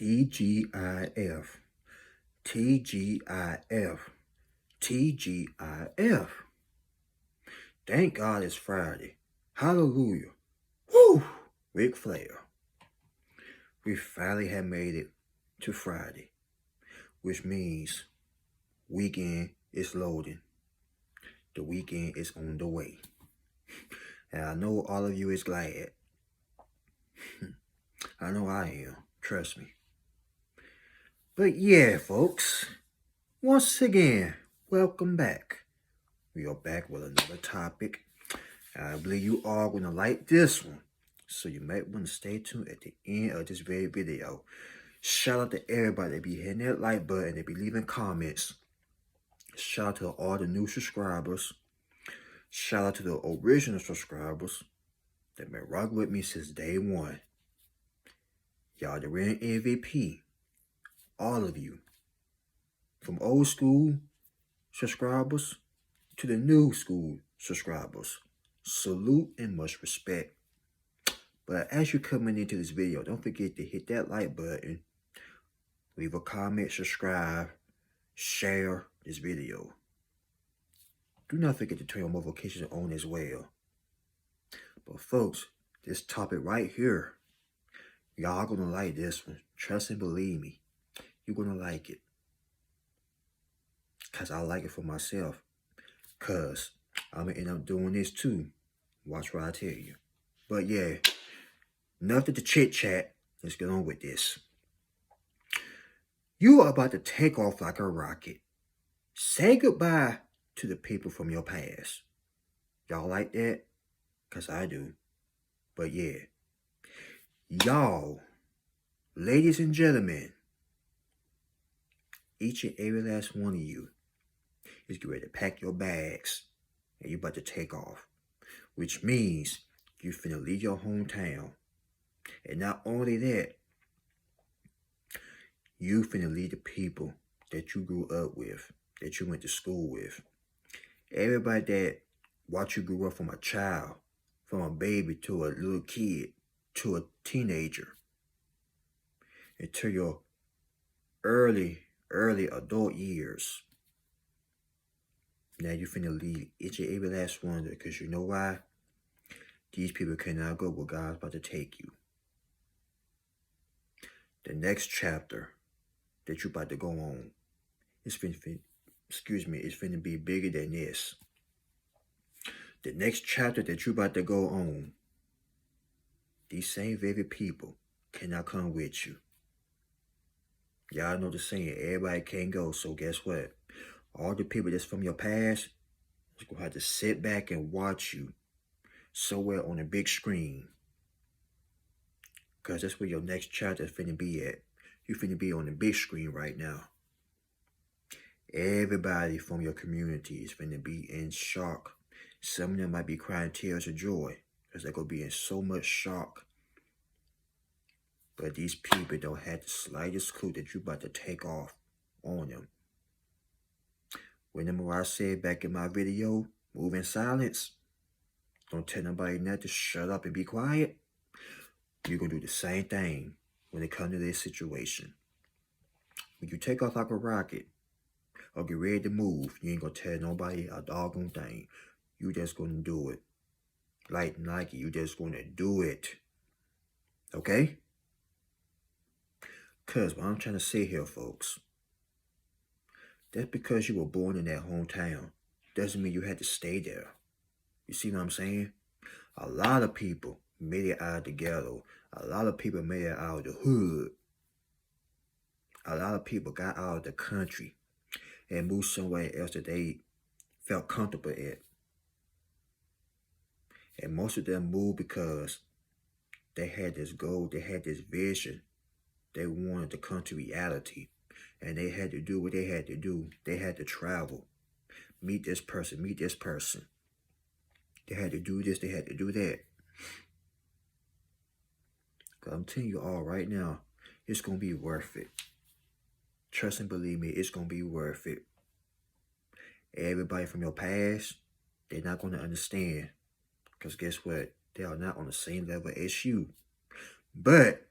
TGIF, TGIF, TGIF. Thank God it's Friday. Hallelujah. Woo! Ric Flair. We finally have made it to Friday, which means weekend is loading. The weekend is on the way. And I know all of you is glad. I know I am. Trust me. But yeah, folks, once again, welcome back. We are back with another topic. I believe you all going to like this one. So you might want to stay tuned at the end of this very video. Shout out to everybody that be hitting that like button, that be leaving comments. Shout out to all the new subscribers. Shout out to the original subscribers that been rocking with me since day one. Y'all the real MVP. All of you. From old school subscribers to the new school subscribers. Salute and much respect. But as you're coming into this video, don't forget to hit that like button, leave a comment, subscribe, share this video. Do not forget to turn your notifications on as well. But folks, this topic right here, y'all gonna like this one. Trust and believe me, you're gonna like it. Cause I like it for myself. Cause I'm gonna end up doing this too. Watch what I tell you. But yeah, nothing to chit chat. Let's get on with this. You are about to take off like a rocket. Say goodbye to the people from your past. Y'all like that? Cause I do. But yeah. Y'all, ladies and gentlemen, each and every last one of you is getting ready to pack your bags and you about to take off. Which means you finna leave your hometown. And not only that, you finna leave the people that you grew up with, that you went to school with. Everybody that watched you grow up from a child, from a baby to a little kid, to a teenager, into your early adult years. Now you finna leave each and every last one, because you know why? These people cannot go where God's about to take you. The next chapter that you're about to go on, it's finna be bigger than this. The next chapter that you're about to go on, these same very people cannot come with you. Y'all know the saying, everybody can't go, so guess what? All the people that's from your past is going to have to sit back and watch you somewhere on a big screen. Because that's where your next chapter is finna be at. You finna be on the big screen right now. Everybody from your community is finna be in shock. Some of them might be crying tears of joy because they're going to be in so much shock. But these people don't have the slightest clue that you're about to take off on them. Remember what I said back in my video, move in silence? Don't tell nobody nothing, shut up and be quiet. You're going to do the same thing when it comes to this situation. When you take off like a rocket or get ready to move, you ain't going to tell nobody a doggone thing. You just going to do it. Like Nike, you just going to do it. Okay? Because what I'm trying to say here, folks, that's because you were born in that hometown doesn't mean you had to stay there. You see what I'm saying? A lot of people made it out of the ghetto. A lot of people made it out of the hood. A lot of people got out of the country and moved somewhere else that they felt comfortable at. And most of them moved because they had this goal, they had this vision. They wanted to come to reality. And they had to do what they had to do. They had to travel. Meet this person, meet this person. They had to do this, they had to do that. Because I'm telling you all right now, it's going to be worth it. Trust and believe me, it's going to be worth it. Everybody from your past, they're not going to understand. Because guess what? They are not on the same level as you. But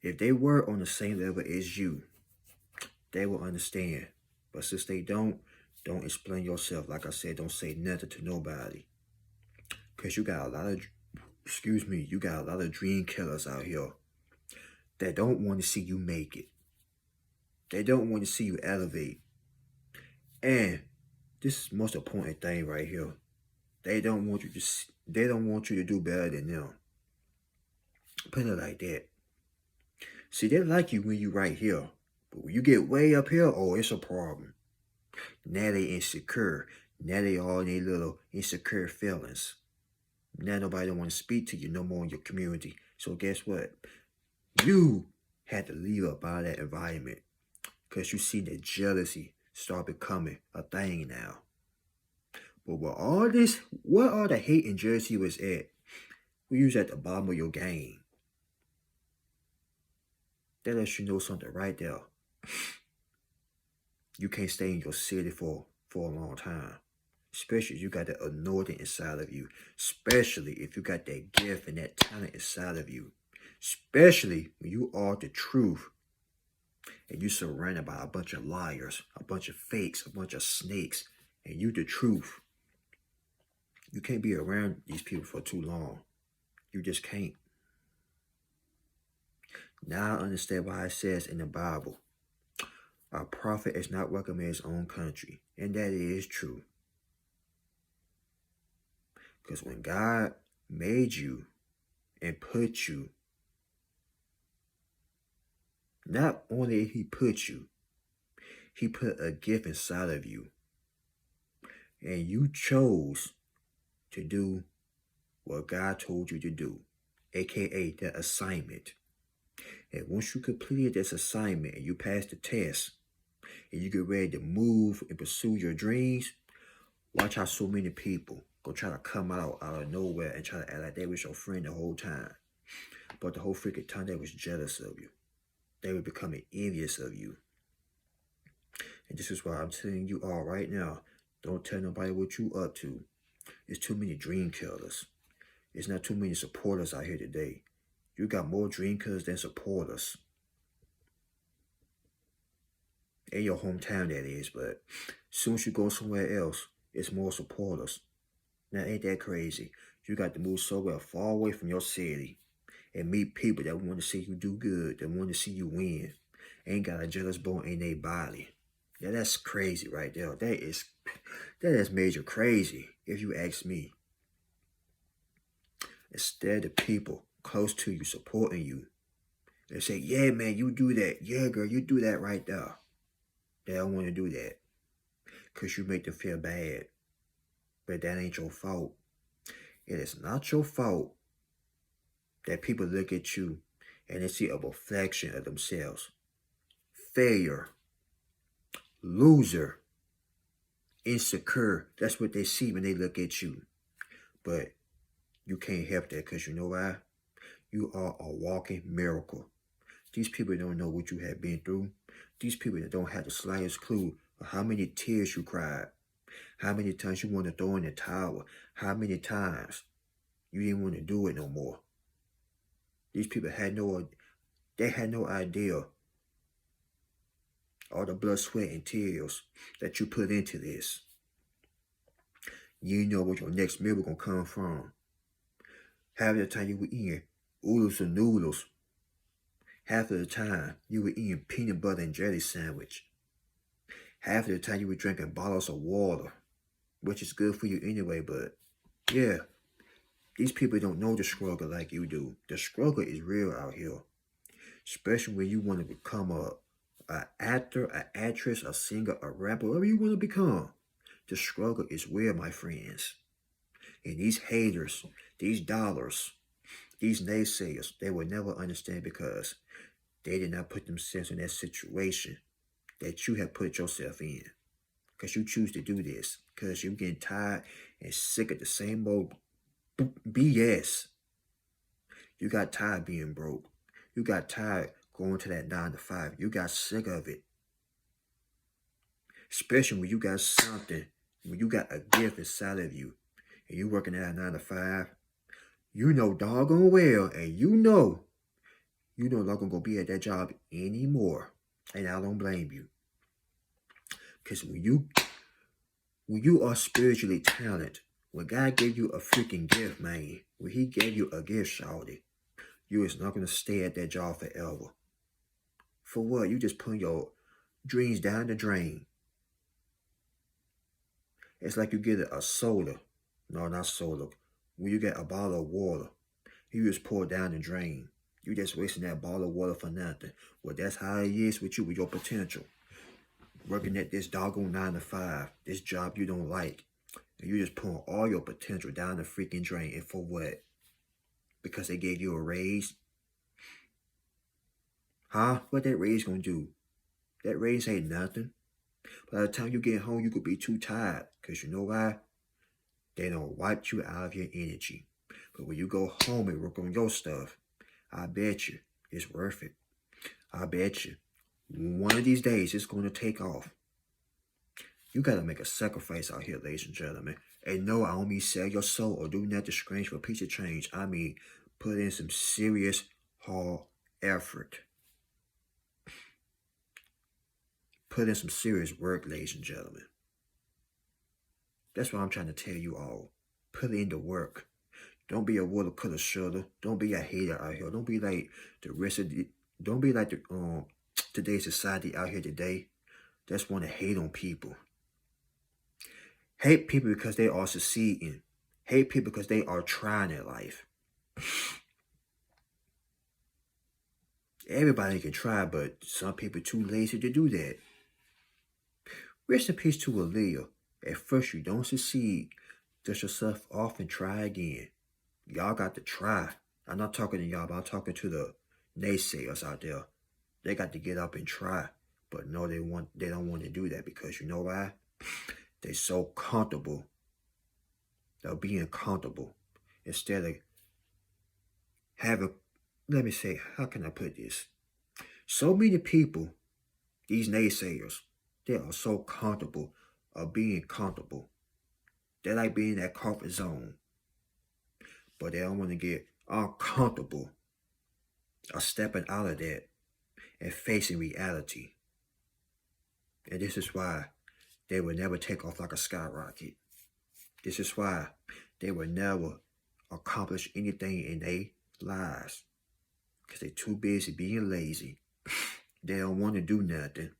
If they were on the same level as you, they will understand. But since they don't explain yourself. Like I said, don't say nothing to nobody. Because you got a lot of, you got a lot of dream killers out here that don't want to see you make it. They don't want to see you elevate. And this is the most important thing right here. They don't want you to do better than them. Put it like that. See, they like you when you right here. But when you get way up here, oh, it's a problem. Now they insecure. Now they all in their little insecure feelings. Now nobody don't want to speak to you no more in your community. So guess what? You had to leave up out of that environment. Because you see that jealousy start becoming a thing now. But with all this, what all the hate and jealousy was at? We use at the bottom of your game. That lets you know something right there. You can't stay in your city for a long time. Especially if you got that anointing inside of you. Especially if you got that gift and that talent inside of you. Especially when you are the truth. And you surrounded by a bunch of liars, a bunch of fakes, a bunch of snakes. And you the truth. You can't be around these people for too long. You just can't. Now I understand why it says in the Bible, a prophet is not welcome in his own country. And that is true. Because when God made you and put you, not only did he put you, he put a gift inside of you. And you chose to do what God told you to do, aka the assignment. And once you completed this assignment and you passed the test, and you get ready to move and pursue your dreams, watch how so many people go try to come out of nowhere and try to act like they was your friend the whole time. But the whole freaking time they was jealous of you. They were becoming envious of you. And this is why I'm telling you all right now, don't tell nobody what you up to. There's too many dream killers. There's not too many supporters out here today. You got more dream killers than supporters. In your hometown, that is, but as soon as you go somewhere else, it's more supporters. Now, ain't that crazy? You got to move somewhere far away from your city and meet people that want to see you do good, that want to see you win. Ain't got a jealous bone in their body. Yeah, that's crazy right there. That is major crazy, if you ask me. Instead of people close to you supporting you, they say, yeah, man, you do that. Yeah, girl, you do that right there. They don't want to do that because you make them feel bad. But that ain't your fault. It is not your fault that people look at you and they see a reflection of themselves. Failure, loser, insecure. That's what they see when they look at you. But you can't help that because you know why? You are a walking miracle. These people don't know what you have been through. These people that don't have the slightest clue of how many tears you cried, how many times you want to throw in the towel, how many times you didn't want to do it no more. These people had no idea all the blood, sweat, and tears that you put into this. You didn't know where your next meal was going to come from. Half of the time you were eating oodles and noodles. Half of the time, you were eating peanut butter and jelly sandwich. Half of the time, you were drinking bottles of water, which is good for you anyway, but yeah, these people don't know the struggle like you do. The struggle is real out here, especially when you want to become an actor, an actress, a singer, a rapper, whatever you want to become. The struggle is real, my friends. And these haters, these dollars, these naysayers, they will never understand because they did not put themselves in that situation that you have put yourself in. Because you choose to do this. Because you're getting tired and sick of the same old BS. You got tired being broke. You got tired going to that 9 to 5. You got sick of it. Especially when you got something, when you got a gift inside of you, and you working at a 9 to 5, you know doggone well, and you know you're no longer gonna be at that job anymore. And I don't blame you. Because when you are spiritually talented, when God gave you a freaking gift, man, when he gave you a gift, shawty, you is not gonna stay at that job forever. For what? You just putting your dreams down the drain. It's like you get a soda. No, not soda. When you get a bottle of water, you just pour it down the drain. You just wasting that bottle of water for nothing. Well, that's how it is with you, with your potential. Working at this doggone 9 to 5, this job you don't like. And you just pouring all your potential down the freaking drain. And for what? Because they gave you a raise? Huh? What that raise gonna do? That raise ain't nothing. By the time you get home, you could be too tired. Because you know why? They don't wipe you out of your energy. But when you go home and work on your stuff, I bet you it's worth it. I bet you one of these days it's going to take off. You got to make a sacrifice out here, ladies and gentlemen. And no, I don't mean sell your soul or do nothing strange for a piece of change. I mean put in some serious hard effort. Put in some serious work, ladies and gentlemen. That's what I'm trying to tell you all. Put in the work. Don't be a water cooler shoulder. Don't be a hater out here. Don't be like the rest of the. Don't be like the today's society out here today. That's want to hate on people. Hate people because they are succeeding. Hate people because they are trying in life. Everybody can try, but some people too lazy to do that. Rest in peace to Aaliyah. At first you don't succeed. Dust yourself off and try again. Y'all got to try. I'm not talking to y'all, but I'm talking to the naysayers out there. They got to get up and try. But no, they don't want to do that because you know why? They're so comfortable. They're being comfortable. Instead of having, let me say, how can I put this? So many people, these naysayers, they are so comfortable of being comfortable. They like being in that comfort zone. But they don't want to get uncomfortable or stepping out of that and facing reality. And this is why they will never take off like a skyrocket. This is why they will never accomplish anything in their lives. Because they're too busy being lazy. They don't want to do nothing.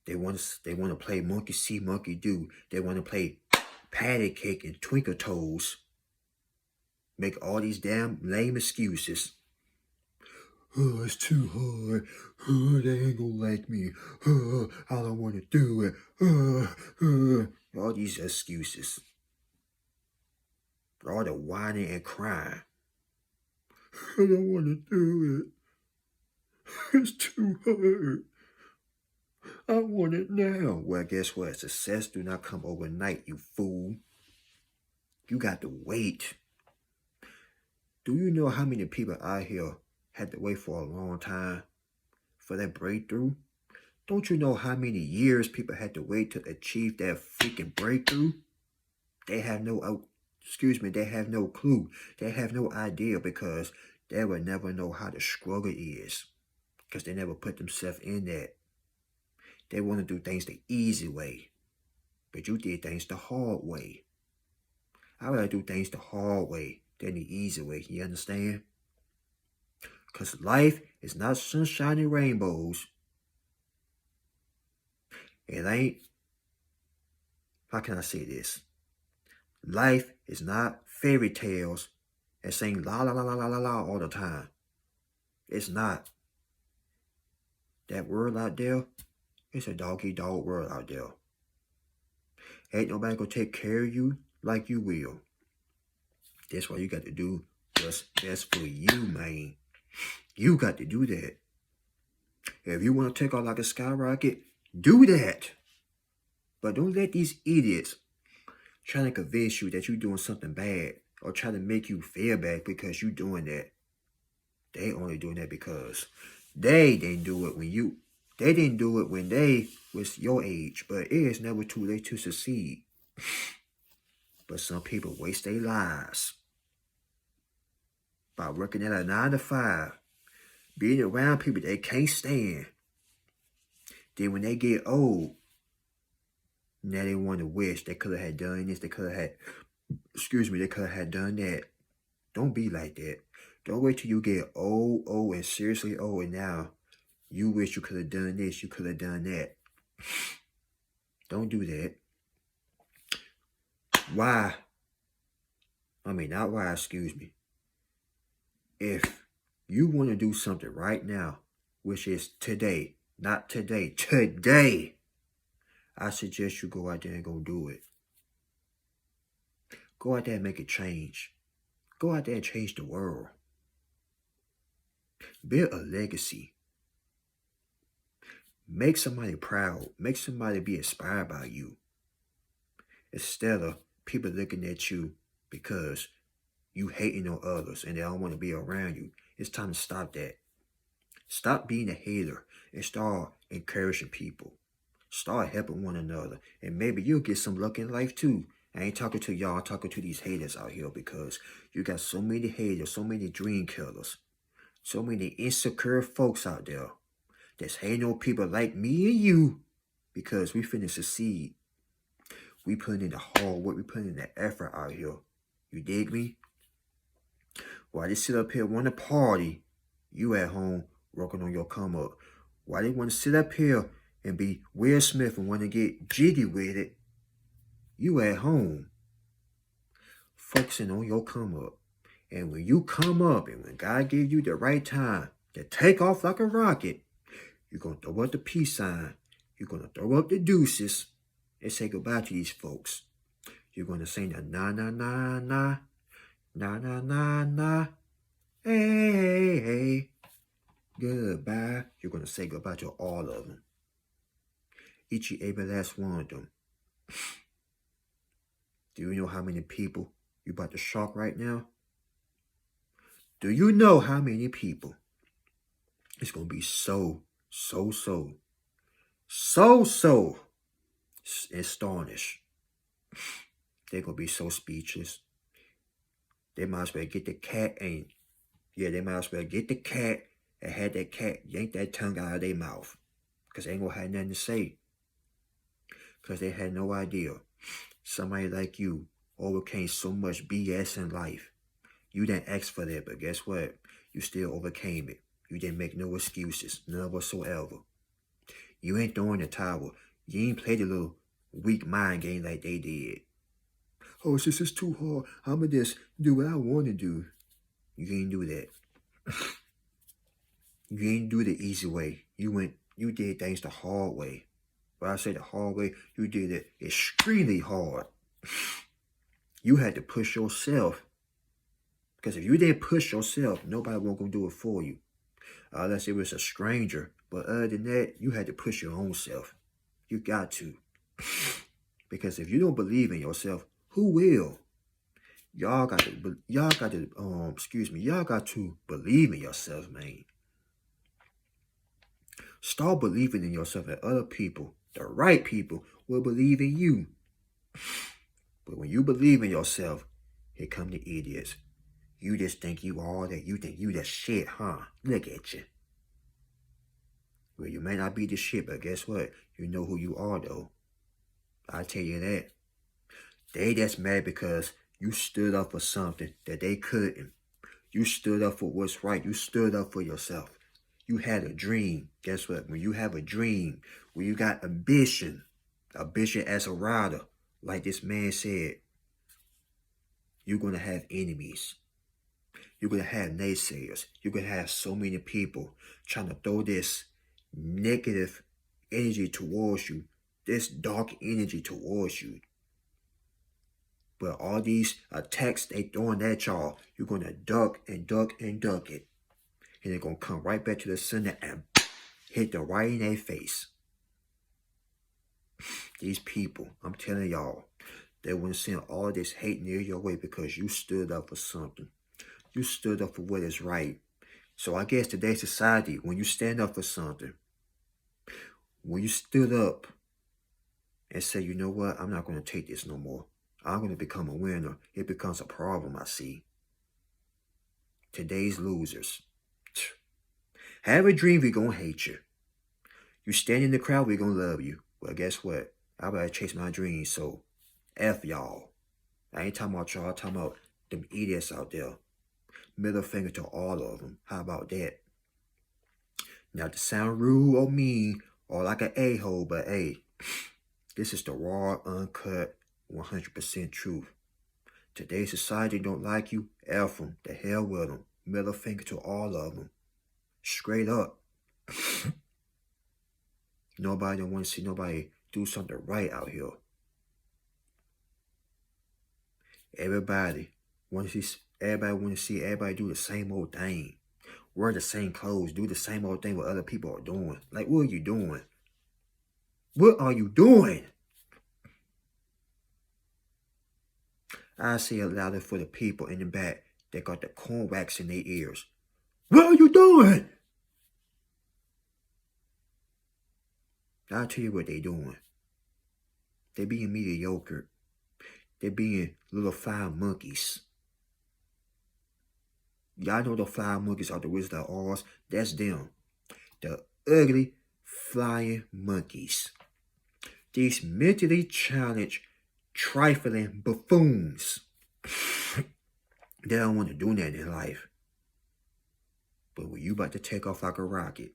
They want to play monkey see, monkey do. They want to play patty cake and twinkle toes. Make all these damn lame excuses. Oh, it's too hard. Oh, they ain't gonna like me. Oh, I don't want to do it. All these excuses. All the whining and crying. I don't want to do it. It's too hard. I want it now. Well, guess what? Success do not come overnight, you fool. You got to wait. Do you know how many people out here had to wait for a long time for that breakthrough? Don't you know how many years people had to wait to achieve that freaking breakthrough? They have no, they have no clue. They have no idea because they will never know how the struggle is because they never put themselves in that. They want to do things the easy way, but you did things the hard way. I rather do things the hard way than the easy way, you understand? Because life is not sunshine and rainbows. It ain't, how can I say this? Life is not fairy tales and saying la la la la la la la all the time. It's not. That world out there, it's a dog-eat-dog world out there. Ain't nobody gonna take care of you like you will. That's why you got to do what's best for you, man. You got to do that. If you want to take off like a skyrocket, do that. But don't let these idiots trying to convince you that you're doing something bad or try to make you feel bad because you're doing that. They only doing that because they didn't do it they didn't do it when they was your age, but it is never too late to succeed. But some people waste their lives by working at a 9 to 5 being around people they can't stand. Then when they get old, now they want to wish they could have had done this, they could have had, they could have had done that. Don't be like that. Don't wait till you get old, and seriously old, and now you wish you could have done this, you could have done that. Don't do that. Why? I mean, not why, If you want to do something right now, which is today, not today, today, I suggest you go out there and go do it. Go out there and make a change. Go out there and change the world. Build a legacy. Make somebody proud. Make somebody be inspired by you. Instead of people looking at you because you hating on others and they don't want to be around you. It's time to stop that. Stop being a hater and start encouraging people. Start helping one another. And maybe you'll get some luck in life too. I ain't talking to y'all, I'm talking to these haters out here because you got so many haters, so many dream killers, so many insecure folks out there that's hating on people like me and you because we finna succeed. We putting in the hard work, we putting in the effort out here. You dig me? While they sit up here want to party, you at home working on your come up. While they want to sit up here and be Will Smith and want to get jiggy with it, you at home focusing on your come up. And when you come up and when God gives you the right time to take off like a rocket, you're going to throw up the peace sign. You're going to throw up the deuces and say goodbye to these folks. You're going to sing the na na na na, na na na na, hey, hey, hey, goodbye. You're going to say goodbye to all of them. Each and every last one of them. Do you know how many people you about to shock right now? Do you know how many people? It's going to be so astonished. They're going to be so speechless. They might as well get the cat and, they might as well get the cat and have that cat yank that tongue out of their mouth. Because they ain't going to have nothing to say. Because they had no idea. Somebody like you overcame so much BS in life. You didn't ask for that, but guess what? You still overcame it. You didn't make no excuses, none whatsoever. You ain't throwing the towel. You ain't played a little weak mind game like they did. Oh, this is too hard. I'ma just do what I want to do. You ain't do that. You ain't do the easy way. You did things the hard way. When I say the hard way, you did it extremely hard. You had to push yourself. Because if you didn't push yourself, nobody won't gonna do it for you. Unless it was a stranger. But other than that, you had to push your own self. You got to. Because if you don't believe in yourself, who will? Y'all got to believe in yourself, man. Start believing in yourself and other people, the right people, will believe in you. But when you believe in yourself, here come the idiots. You just think you all that. You think you the shit, huh? Look at you. Well, you may not be the shit, but guess what? You know who you are, though. I tell you that. They just mad because you stood up for something that they couldn't. You stood up for what's right. You stood up for yourself. You had a dream. Guess what? When you have a dream, when you got ambition as a rider, like this man said, you're going to have enemies. You're going to have naysayers. You're going to have so many people trying to throw this negative energy towards you, this dark energy towards you. But all these attacks they throwing at y'all, you're going to duck and duck and duck it. And they're going to come right back to the center and hit them right in their face. These people, I'm telling y'all, they wouldn't send all this hate near your way because you stood up for something. You stood up for what is right. So I guess today's society, when you stand up for something, when you stood up and say, you know what, I'm not going to take this no more. I'm going to become a winner. It becomes a problem, I see. Today's losers. Have a dream, we gonna hate you. You stand in the crowd, we gonna love you. Well, guess what? I better chase my dreams, so F y'all. I ain't talking about y'all, I'm talking about them idiots out there. Middle finger to all of them. How about that? Not to sound rude or mean or like an a-hole, but hey, this is the raw, uncut, 100% truth. Today's society don't like you, F them. The hell with them. Middle finger to all of them. Straight up. Nobody don't want to see nobody do something right out here. Everybody want to see everybody do the same old thing. Wear the same clothes, do the same old thing what other people are doing. Like, what are you doing? What are you doing? I say it louder for the people in the back that got the corn wax in their ears. What are you doing? I'll tell you what they doing. They being mediocre. They being little flying monkeys. Y'all know the flying monkeys are the Wizard of Oz. That's them. The ugly flying monkeys. These mentally challenged, trifling buffoons. They don't want to do that in life. But when you about to take off like a rocket,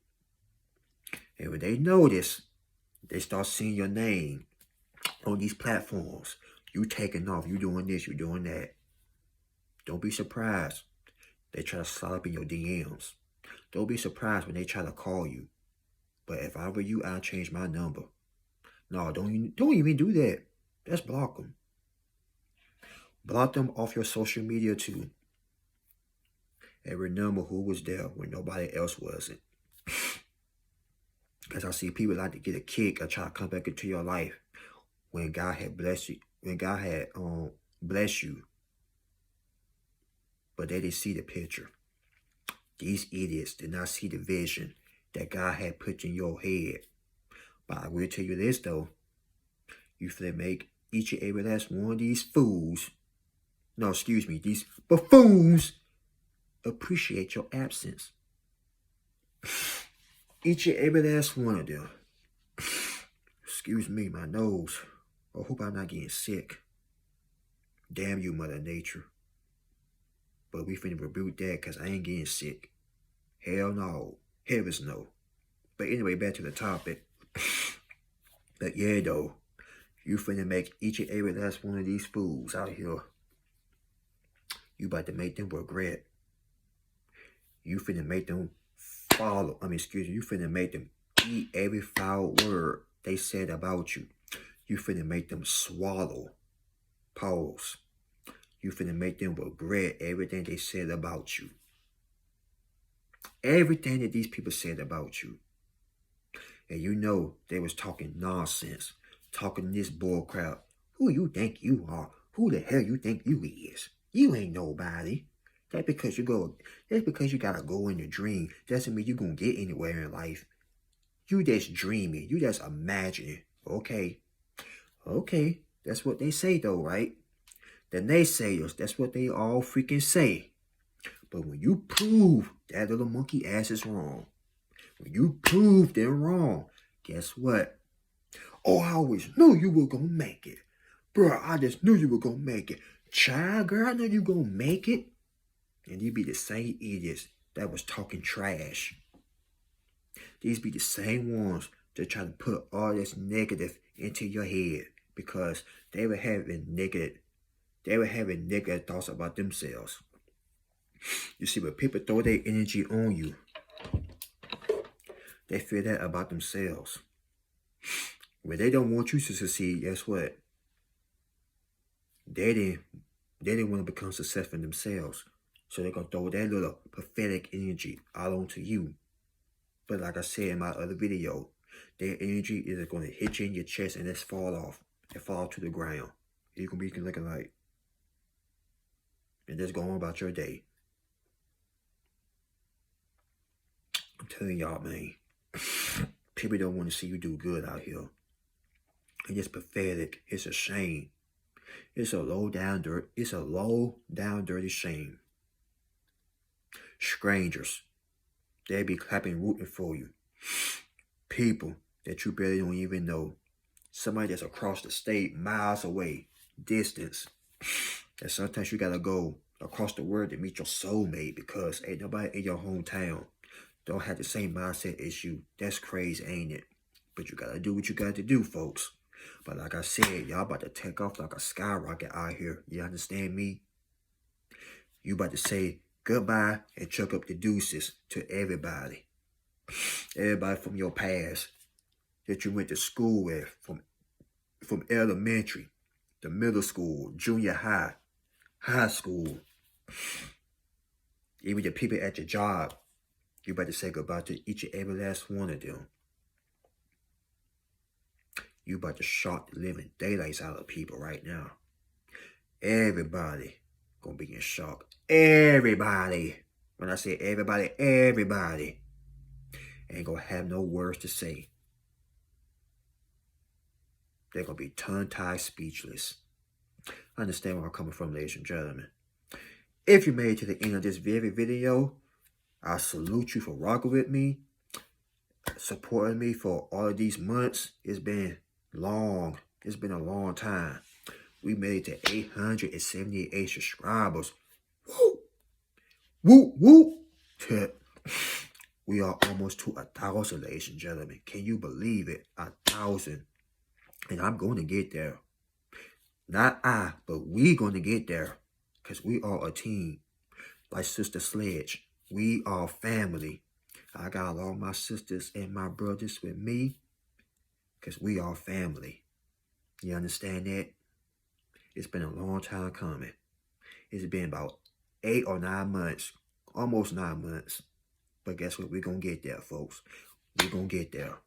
and when they notice, they start seeing your name on these platforms. You taking off, you doing this, you doing that. Don't be surprised. They try to slide up in your DMs. Don't be surprised when they try to call you. But if I were you, I'd change my number. No, don't even do that. Just block them. Block them off your social media too. And remember who was there when nobody else wasn't. Because I see people like to get a kick or try to come back into your life when God had blessed you. When God had blessed you. But they didn't see the picture. These idiots did not see the vision that God had put in your head. But I will tell you this though. You finna make each and every last one of these fools, these buffoons, appreciate your absence. Each and every last one of them. Excuse me, my nose. I hope I'm not getting sick. Damn you, Mother Nature. But we finna rebuke that because I ain't getting sick. Hell no. Heavens no. But anyway, back to the topic. But yeah, though. You finna make each and every last one of these fools out here. You about to make them regret. You finna make them you finna make them eat every foul word they said about you. You finna make them swallow. Pause. You finna make them regret everything they said about you. Everything that these people said about you. And you know they was talking nonsense. Talking this bull crap. Who you think you are? Who the hell you think you is? You ain't nobody. That's because you gotta go in your dream. Doesn't mean you gonna get anywhere in life. You just dreaming. You just imagining. Okay. Okay. That's what they say though, right? The naysayers, that's what they all freaking say. But when you prove that little monkey ass is wrong, when you prove they're wrong, guess what? Oh, I always knew you were gonna make it. Bruh, I just knew you were gonna make it. Child, girl, I know you gonna make it. And these be the same idiots that was talking trash. These be the same ones that try to put all this negative into your head because they were having negative thoughts about themselves. You see, when people throw their energy on you, they feel that about themselves. When they don't want you to succeed, guess what? They didn't want to become successful themselves. So they're going to throw that little pathetic energy out onto you. But like I said in my other video, their energy is going to hit you in your chest and just fall off. And fall to the ground. You're going to be looking like, and just go on about your day. I'm telling y'all, man. People don't want to see you do good out here. And it's pathetic. It's a shame. It's a low down dirty shame. Strangers They'll be clapping, rooting for you. People that you barely don't even know. Somebody that's across the state, miles away, distance. And sometimes you gotta go across the world to meet your soulmate because ain't nobody in your hometown don't have the same mindset as you. That's crazy, ain't it? But you gotta do what you gotta do, folks. But like I said, y'all about to take off like a skyrocket out here. You understand me? You about to say goodbye and chuck up the deuces to everybody. Everybody from your past that you went to school with, from elementary to middle school, junior high, high school, even the people at your job. You about to say goodbye to each and every last one of them. You about to shock the living daylights out of people right now. Everybody gonna be in shock. Everybody. When I say everybody, everybody ain't gonna have no words to say. They're gonna be tongue-tied, speechless. Understand where I'm coming from, ladies and gentlemen. If you made it to the end of this very video, I salute you for rocking with me, supporting me for all of these months. It's been long. It's been a long time. We made it to 878 subscribers. Woo! Woo! Woo! We are almost to 1,000, ladies and gentlemen. Can you believe it? 1,000. And I'm going to get there. Not I, but we going to get there. Because we are a team. Like Sister Sledge. We are family. I got all my sisters and my brothers with me. Because we are family. You understand that? It's been a long time coming. It's been about 8 or 9 months. Almost 9 months. But guess what? We're going to get there, folks. We're going to get there.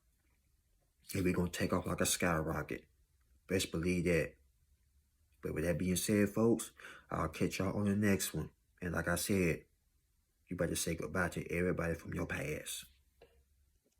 And we're going to take off like a skyrocket. Best believe that. But with that being said, folks, I'll catch y'all on the next one. And like I said, you better say goodbye to everybody from your past.